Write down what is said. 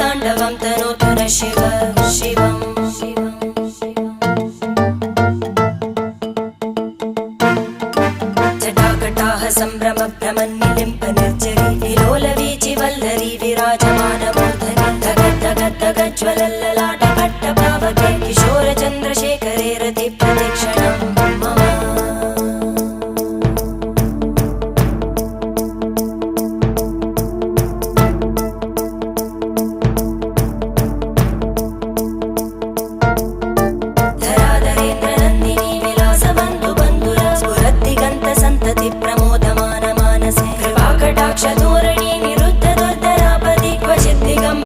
ताण्डवं तनोतु न शिव शिवम् जटाकटाः सम्भ्रमभ्रमन्निलिम्प निर्जरी विलोलवीचि वल्लरी विराजमानमूर्धनि धगद्धगद्धगज्ज्वलल्ललाट